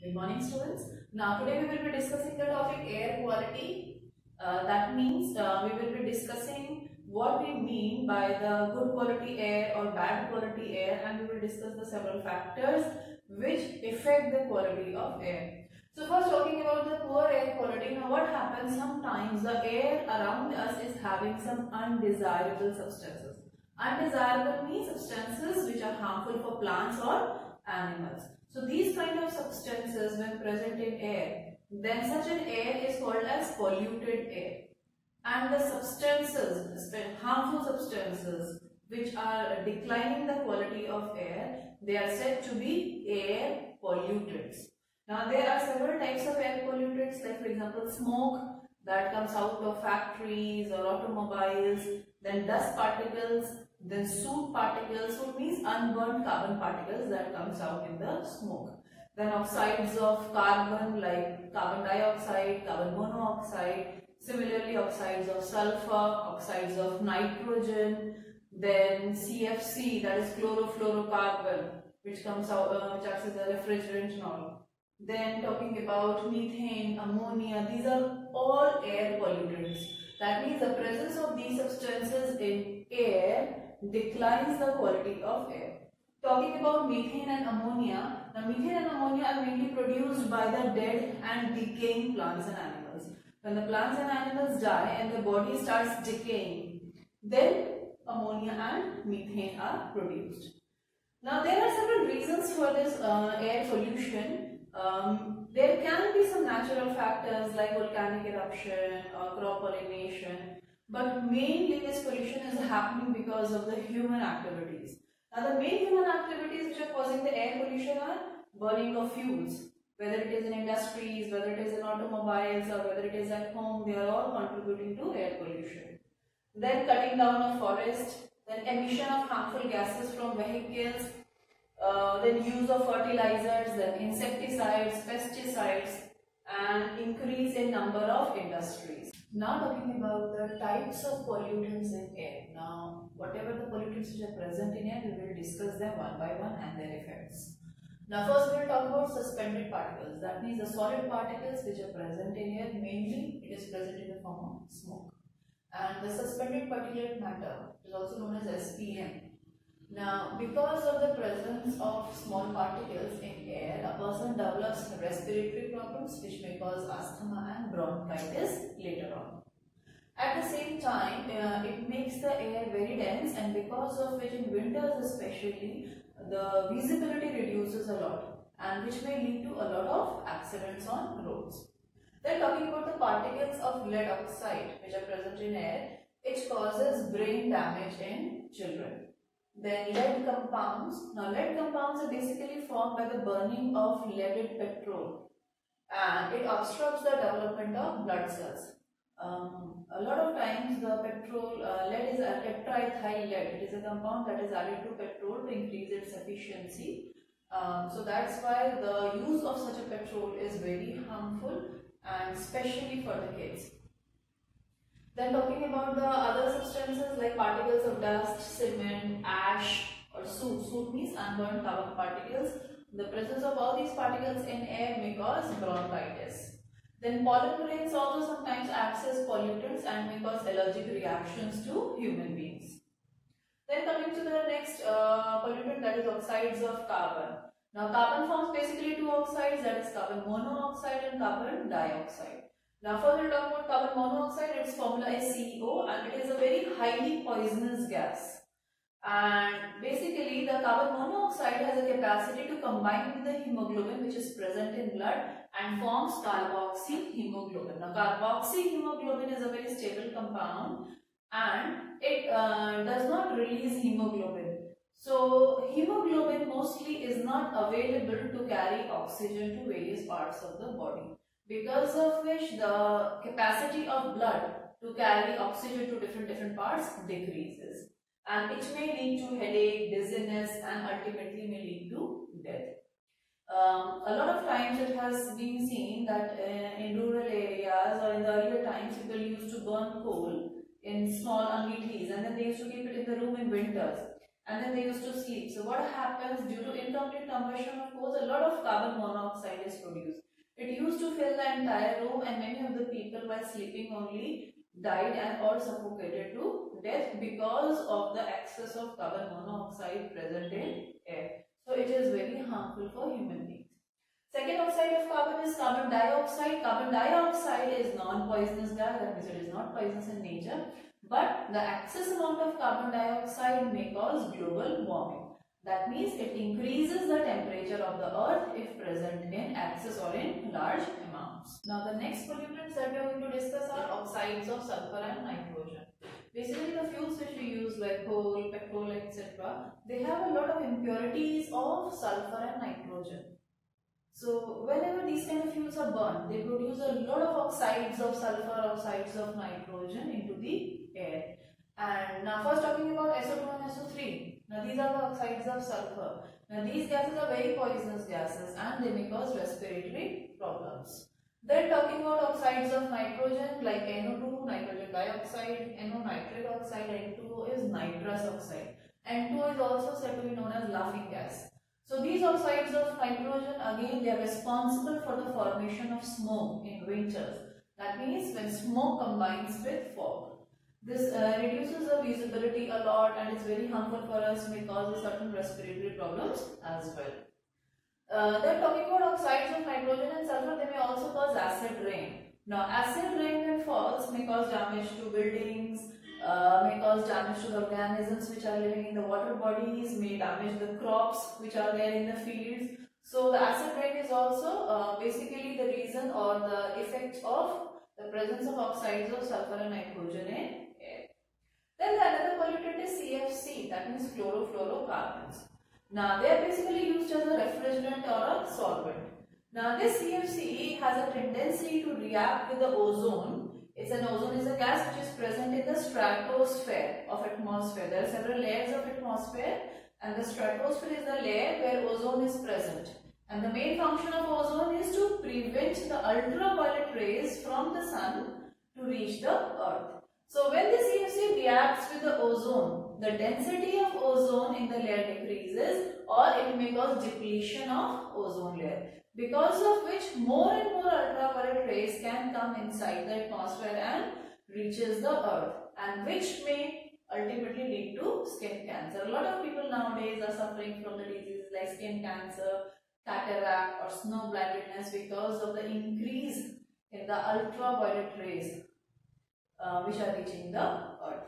Good morning, students. Now, today we will be discussing the topic air quality. That means we will be discussing what we mean by the good quality air or bad quality air, and we will discuss the several factors which affect the quality of air. So, first talking about the poor air quality. Now, what happens sometimes the air around us is having some undesirable substances. Undesirable means substances which are harmful for plants or animals. So these kind of substances when present in air, then such an air is called as polluted air. And the substances, harmful substances which are declining the quality of air, they are said to be air pollutants. Now there are several types of air pollutants, like for example smoke that comes out of factories or automobiles, then dust particles, then soot particles. Soot means unburned carbon particles that comes out in the smoke. Then oxides of carbon like carbon dioxide, carbon monoxide, similarly oxides of sulfur, oxides of nitrogen, then CFC, that is chlorofluorocarbon, which comes out, which acts as a refrigerant and all. Then talking about methane, ammonia, these are all air pollutants. That means the presence of these substances in air declines the quality of air. Talking about methane and ammonia, now methane and ammonia are mainly produced by the dead and decaying plants and animals. When the plants and animals die and the body starts decaying, then ammonia and methane are produced. Now there are several reasons for this air pollution. There can be some natural factors like volcanic eruption or crop pollination, but mainly this pollution is happening because of the human activities. Now the main human activities which are causing the air pollution are burning of fuels, whether it is in industries, whether it is in automobiles or whether it is at home, they are all contributing to air pollution. Then cutting down of forest, then emission of harmful gases from vehicles, then use of fertilizers, then insecticides, pesticides, and increase in number of industries. Now talking about the types of pollutants in air. Now whatever the pollutants which are present in air, we will discuss them one by one and their effects. Now first we will talk about suspended particles. That means the solid particles which are present in air, mainly it is present in the form of smoke. And the suspended particulate matter is also known as SPM. Now, because of the presence of small particles in air, a person develops respiratory problems which may cause asthma and bronchitis later on. At the same time, it makes the air very dense, and because of which in winters especially, the visibility reduces a lot, and which may lead to a lot of accidents on roads. Then talking about the particles of lead oxide which are present in air, it causes brain damage in children. Then lead compounds. Now lead compounds are basically formed by the burning of leaded petrol, and it obstructs the development of blood cells. A lot of times the petrol, lead is a tetraethyl lead. It is a compound that is added to petrol to increase its efficiency. So that's why the use of such a petrol is very harmful, and especially for the kids. Then talking about the other substances like particles of dust, cement, ash or soot. Soot means unburned carbon particles. The presence of all these particles in air may cause bronchitis. Then pollen grains also sometimes acts as pollutants and may cause allergic reactions to human beings. Then coming to the next pollutant, that is oxides of carbon. Now carbon forms basically two oxides, that is carbon monoxide and carbon dioxide. Now first we will talk about carbon monoxide. Its formula is CO and it is a very highly poisonous gas. And basically the carbon monoxide has a capacity to combine with the hemoglobin which is present in blood and forms carboxyhemoglobin. Now carboxyhemoglobin is a very stable compound and it does not release hemoglobin. So hemoglobin mostly is not available to carry oxygen to various parts of the body, because of which the capacity of blood to carry oxygen to different parts decreases, and it may lead to headache, dizziness, and ultimately may lead to death. A lot of times it has been seen that in rural areas or in the earlier times people used to burn coal in small angittis and then they used to keep it in the room in winters, and then they used to sleep. So what happens due to incomplete combustion of course a lot of carbon monoxide is produced. It used to fill the entire room and many of the people while sleeping only died and or suffocated to death because of the excess of carbon monoxide present in air. So it is very harmful for human beings. Second oxide of carbon is carbon dioxide. Carbon dioxide is non-poisonous gas, that means it is not poisonous in nature, but the excess amount of carbon dioxide may cause global warming. That means it increases the temperature of the earth if present in excess or in large amounts. Now the next pollutants that we are going to discuss are oxides of sulfur and nitrogen. Basically the fuels which we use like coal, petrol, etc. they have a lot of impurities of sulfur and nitrogen. So whenever these kind of fuels are burned, they produce a lot of oxides of sulfur, oxides of nitrogen into the air. And now first talking about SO2 and SO3. Now these are the oxides of sulfur. Now these gases are very poisonous gases and they may cause respiratory problems. Then talking about oxides of nitrogen like NO2, nitrogen dioxide, NO nitric oxide, N2O is nitrous oxide. N2O is also said to be known as laughing gas. So these oxides of nitrogen again they are responsible for the formation of smoke in winters. That means when smoke combines with fog. This reduces the visibility a lot and is very harmful for us, may cause certain respiratory problems as well. Then talking about oxides of nitrogen and sulfur, they may also cause acid rain. Now acid rain when falls may cause damage to buildings, may cause damage to the organisms which are living in the water bodies, may damage the crops which are there in the fields. So the acid rain is also basically the reason or the effect of the presence of oxides of sulfur and nitrogen in air. Then the another pollutant is CFC, that means chlorofluorocarbons. Now they are basically used as a refrigerant or a solvent. Now this CFC has a tendency to react with the ozone. Ozone is a gas which is present in the stratosphere of atmosphere. There are several layers of atmosphere and the stratosphere is the layer where ozone is present. And the main function of ozone is to prevent the ultraviolet rays from the sun to reach the earth. So when the CFC reacts with the ozone, the density of ozone in the layer decreases or it may cause depletion of ozone layer, because of which more and more ultraviolet rays can come inside the atmosphere and reaches the earth, and which may ultimately lead to skin cancer. A lot of people nowadays are suffering from the diseases like skin cancer, cataract or snow blindness because of the increase in the ultraviolet rays which are reaching the earth.